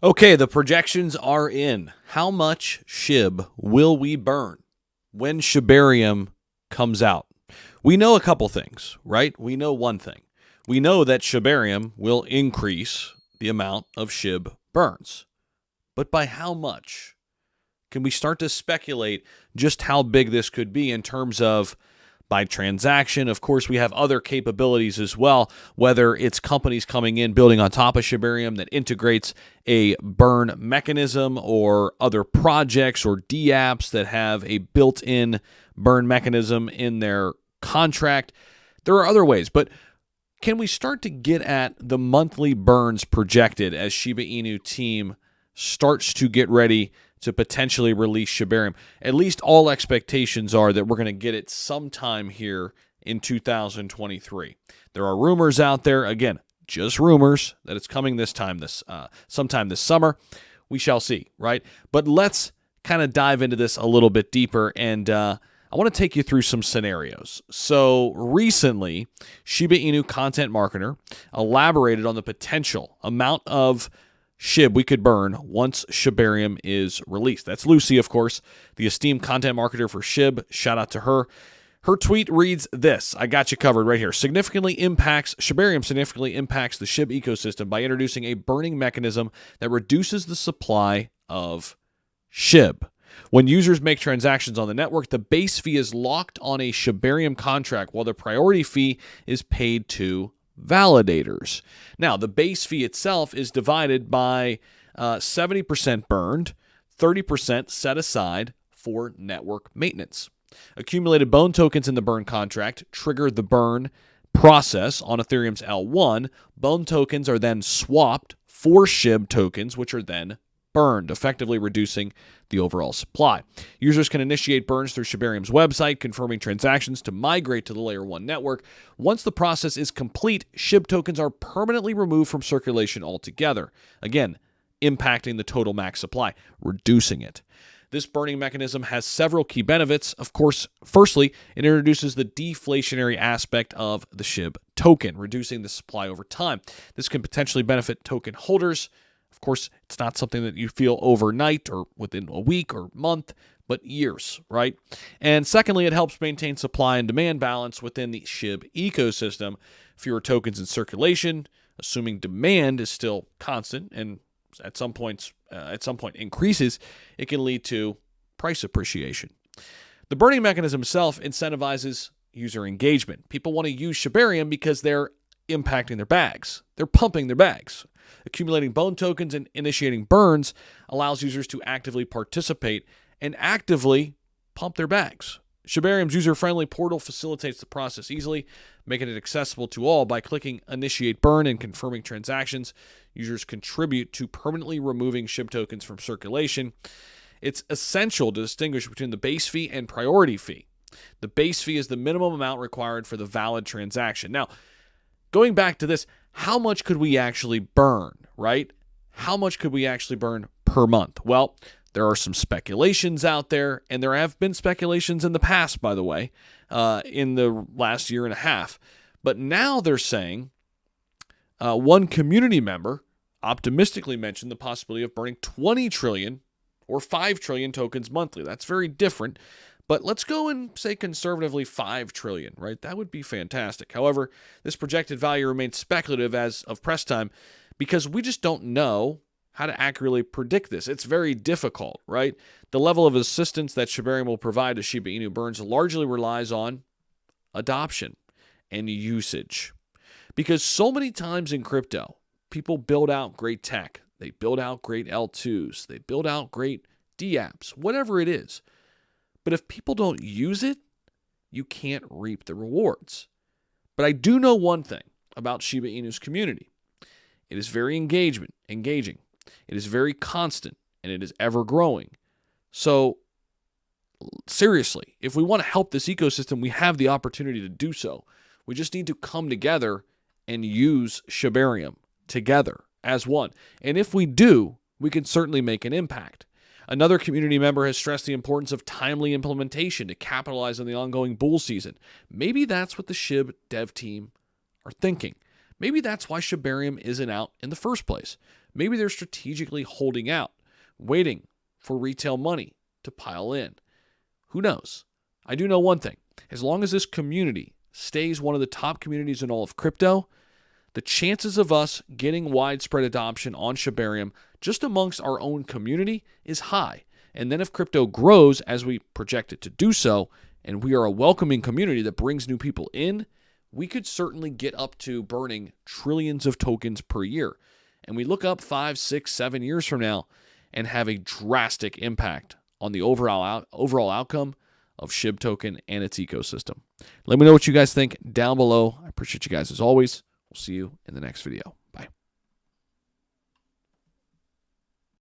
Okay, the projections are in. How much SHIB will we burn when Shibarium comes out? We know a couple things, right? We know one thing. We know that Shibarium will increase the amount of SHIB burns. But by how much? Can we start to speculate just how big this could be in terms of by transaction? Of course, we have other capabilities as well, whether it's companies coming in, building on top of Shibarium that integrates a burn mechanism, or other projects or dApps that have a built-in burn mechanism in their contract. There are other ways, but can we start to get at the monthly burns projected as Shiba Inu team starts to get ready to potentially release Shibarium? At least all expectations are that we're going to get it sometime here in 2023. There are rumors out there, again, just rumors, that it's coming sometime this summer. We shall see, right? But let's kind of dive into this a little bit deeper, and I want to take you through some scenarios. So recently, Shiba Inu content marketer elaborated on the potential amount of SHIB we could burn once Shibarium is released. That's Lucy, of course, the esteemed content marketer for Shib. Shout out to her. Her tweet reads this. I got you covered right here. Shibarium significantly impacts the Shib ecosystem by introducing a burning mechanism that reduces the supply of SHIB. When users make transactions on the network, the base fee is locked on a Shibarium contract, while the priority fee is paid to validators. Now, the base fee itself is divided by 70% burned, 30% set aside for network maintenance. Accumulated bone tokens in the burn contract trigger the burn process on Ethereum's L1. Bone tokens are then swapped for SHIB tokens, which are then burned, effectively reducing the overall supply. Users can initiate burns through Shibarium's website, confirming transactions to migrate to the Layer 1 network. Once the process is complete, SHIB tokens are permanently removed from circulation altogether, again, impacting the total max supply, reducing it. This burning mechanism has several key benefits. Of course, firstly, it introduces the deflationary aspect of the SHIB token, reducing the supply over time. This can potentially benefit token holders. Of course, it's not something that you feel overnight or within a week or month, but years, right? And secondly, it helps maintain supply and demand balance within the SHIB ecosystem. Fewer tokens in circulation, assuming demand is still constant and at some point increases, it can lead to price appreciation. The burning mechanism itself incentivizes user engagement. People want to use Shibarium because they're impacting their bags. They're pumping their bags. Accumulating bone tokens and initiating burns allows users to actively participate and actively pump their bags. Shibarium's user-friendly portal facilitates the process easily, making it accessible to all. By clicking Initiate Burn and confirming transactions, users contribute to permanently removing SHIB tokens from circulation. It's essential to distinguish between the base fee and priority fee. The base fee is the minimum amount required for the valid transaction. Now, going back to this, how much could we actually burn, right? How much could we actually burn per month? Well, there are some speculations out there, and there have been speculations in the past, by the way, in the last year and a half. But now they're saying one community member optimistically mentioned the possibility of burning 20 trillion or 5 trillion tokens monthly. That's very different. But let's go and say conservatively 5 trillion, right? That would be fantastic. However, this projected value remains speculative as of press time because we just don't know how to accurately predict this. It's very difficult, right? The level of assistance that Shibarium will provide to Shiba Inu burns largely relies on adoption and usage. Because so many times in crypto, people build out great tech. They build out great L2s. They build out great dApps, whatever it is. But if people don't use it, you can't reap the rewards. But I do know one thing about Shiba Inu's community. It is very engaging. It is very constant, and it is ever growing. So, seriously, if we want to help this ecosystem, we have the opportunity to do so. We just need to come together and use Shibarium together as one. And if we do, we can certainly make an impact. Another community member has stressed the importance of timely implementation to capitalize on the ongoing bull season. Maybe that's what the Shib dev team are thinking. Maybe that's why Shibarium isn't out in the first place. Maybe they're strategically holding out, waiting for retail money to pile in. Who knows? I do know one thing. As long as this community stays one of the top communities in all of crypto, the chances of us getting widespread adoption on Shibarium just amongst our own community is high. And then if crypto grows as we project it to do so, and we are a welcoming community that brings new people in, we could certainly get up to burning trillions of tokens per year. And we look up 5, 6, 7 years from now and have a drastic impact on the overall outcome of SHIB token and its ecosystem. Let me know what you guys think down below. I appreciate you guys as always. We'll see you in the next video.